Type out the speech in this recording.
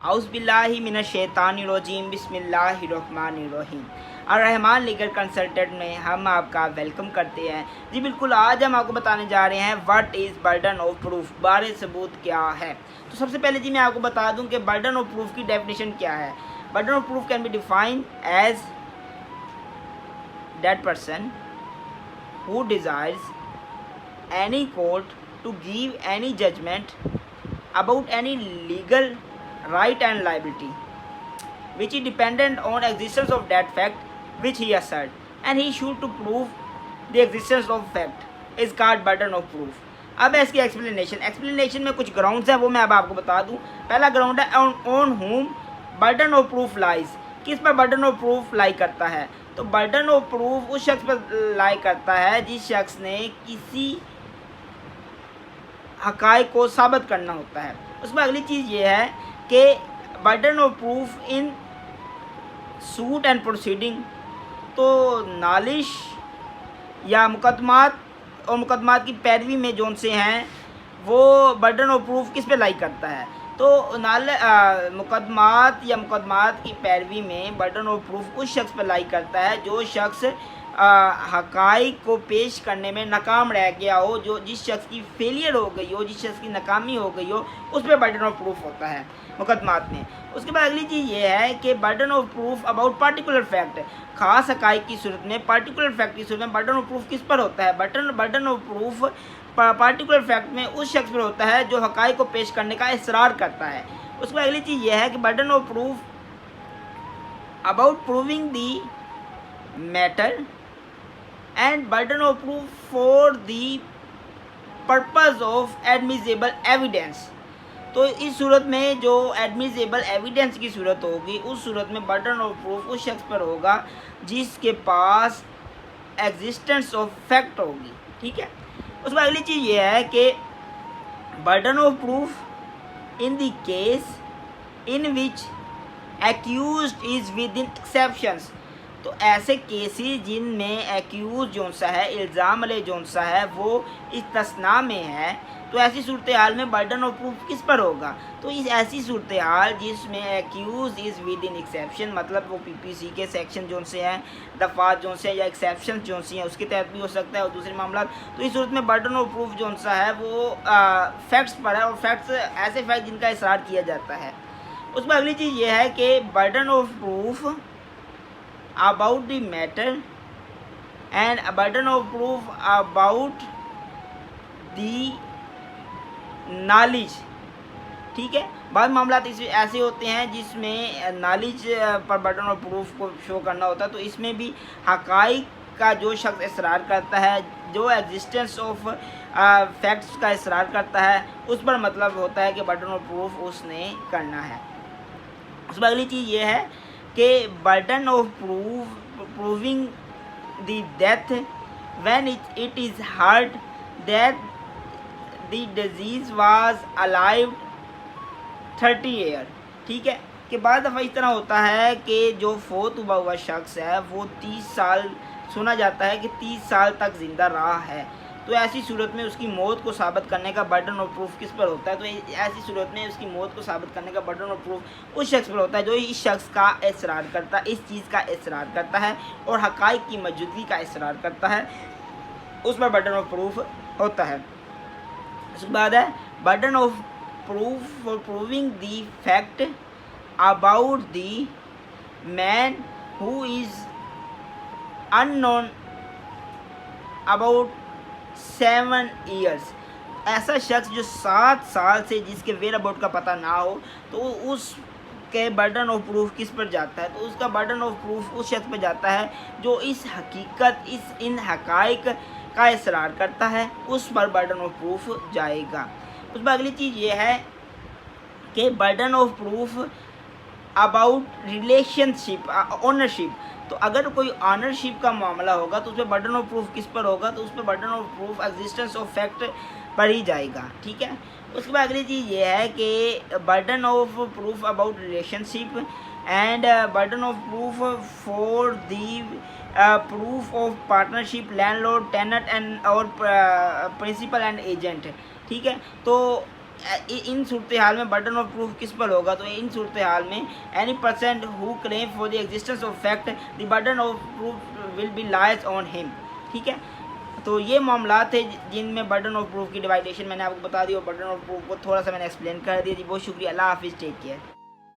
औज़ुबिल्लाहिमिनश्शैतानिर्रजीम बिस्मिल्लाहिर्रहमानिर्रहीम। अर्रहमान legal consultant में हम आपका वेलकम करते हैं। जी बिल्कुल, आज हम आपको बताने जा रहे हैं what is burden of proof, बारे सबूत क्या है। तो सबसे पहले जी मैं आपको बता दूं कि बर्डन ऑफ प्रूफ की डेफिनेशन क्या है। Burden of proof can be defined as that person who desires any court to give any judgment about any legal right and liability which is dependent on existence of that fact which he assert and he should to prove the existence of fact is called burden of proof। अब है इसकी explanation में कुछ grounds हैं, वो मैं अब आपको बता दूं। पहला ग्राउंड है on home burden of proof lies, किस पर बर्डन ऑफ प्रूफ लाई करता है। तो बर्डन ऑफ प्रूफ उस शख्स पर लाई करता है जिस शख्स ने किसी हक़ाइक़ को साबित करना होता है। उसमें अगली चीज़ ये है कि burden of proof in suit and proceeding, तो नालिश या मुकदमात और मुकदमात की पैरवी में जौन से हैं वो बर्डन ऑफ प्रूफ किस पे लाई करता है। तो मुकदमात या मुकदमात की पैरवी में बर्डन ऑफ प्रूफ उस शख्स पर लाई करता है जो शख्स हक़ाइक़ को पेश करने में नाकाम रह गया हो, जो जिस शख्स की फेलियर हो गई हो, जिस शख्स की नाकामी हो गई हो, उस पर बर्डन ऑफ प्रूफ होता है मुकदमात में। उसके बाद अगली चीज़ ये है कि burden of proof about particular fact, ख़ास हक़ाइक़ की सूरत में, पार्टिकुलर फैक्ट की सूरत में बर्डन ऑफ प्रूफ किस पर होता है। Burden of proof particular fact में उस शख्स पर होता है जो हक़ाइक़ को पेश करने का इसरार करता है। उसके बाद अगली चीज़ ये है कि burden of proof about proving the matter and burden of proof for the purpose of admissible evidence। तो इस सूरत में जो एडमिसिबल एविडेंस की सूरत होगी उस सूरत में बर्डन ऑफ प्रूफ उस शख्स पर होगा जिसके पास एग्जिस्टेंस ऑफ फैक्ट होगी। ठीक है। उसके बाद अगली चीज़ ये है कि burden of proof in the case in which accused is with in exceptions, तो ऐसे केसेस जिनमें एक्यूज जोन सा है, इल्ज़ाम अले जोन सा है, वो इस्तिस्ना में है, तो ऐसी सूरत हाल में बर्डन ऑफ प्रूफ किस पर होगा। तो इस ऐसी सूरत हाल जिसमें accused is within exception, मतलब वो पीपीसी के सेक्शन जोन से हैं, दफ़ात जोन से या एक्सेप्शन जोन से हैं, उसके तहत भी हो सकता है और दूसरे मामला। तो इस सूरत में बर्डन ऑफ प्रूफ जोन सा है वो फैक्ट्स पर है, और फैक्ट्स ऐसे फैक्ट जिनका इसरार किया जाता है। उसमें अगली चीज़ ये है कि burden of proof about the matter and a burden of proof about the knowledge। ठीक है। बाद मामला ऐसे होते हैं जिसमें नॉलेज पर बर्डन ऑफ प्रूफ को शो करना होता है, तो इसमें भी हक़ाइक़ का जो शख्स इसरार करता है, जो एग्जिस्टेंस ऑफ फैक्ट्स का इसरार करता है, उस पर मतलब होता है कि बर्डन ऑफ प्रूफ उसने करना है। उसमें अगली चीज़ ये है कि burden of proving the death when it is heard that the disease was alive 30 year. ठीक है। कि बाद दफ़ा इस तरह होता है कि जो फोत हुआ शख्स है वो 30 साल, सुना जाता है कि 30 साल तक ज़िंदा रहा है, तो ऐसी सूरत में उसकी मौत को साबित करने का बर्डन ऑफ प्रूफ किस पर होता है। तो ऐसी सूरत में उसकी मौत को साबित करने का बर्डन ऑफ प्रूफ उस शख्स पर होता है जो इस शख्स का इसरार करता है, इस चीज़ का इसरार करता है और हक़ाइक़ की मौजूदगी का इसरार करता है, उस पर बर्डन ऑफ प्रूफ होता है। उसके बाद है burden of proof for proving the fact about the man who is unknown about 7 years, ऐसा शख्स जो 7 साल से जिसके वेयर अबाउट का पता ना हो, तो उसके बर्डन ऑफ प्रूफ किस पर जाता है। तो उसका बर्डन ऑफ प्रूफ उस शख्स पर जाता है जो इस हकीकत, इन हक़ाइक़ का इसरार करता है, उस पर बर्डन ऑफ प्रूफ जाएगा। उस पर अगली चीज़ ये है कि burden of proof about relationship, ownership, तो अगर कोई ऑनरशिप का मामला होगा तो उस पर बर्डन ऑफ प्रूफ किस पर होगा, तो उस पर burden of proof existence of fact पर ही जाएगा। ठीक है। उसके बाद अगली चीज़ ये है कि burden of proof about relationship and burden of proof for the proof of partnership, landlord, tenant and और प्रिंसिपल एंड एजेंट। ठीक है। तो इन सूरत हाल में बर्डन ऑफ प्रूफ किस पर होगा, तो इन सूरत हाल में any person who claim for the existence of fact the burden of proof will be lies on him. ठीक है, तो ये मामला थे जिनमें बर्डन ऑफ प्रूफ की डिवाइडेशन मैंने आपको बता दी और बर्डन ऑफ प्रूफ को थोड़ा सा मैंने एक्सप्लेन कर दिया जी। बहुत शुक्रिया, अल्लाह हाफिज़, टेक केयर।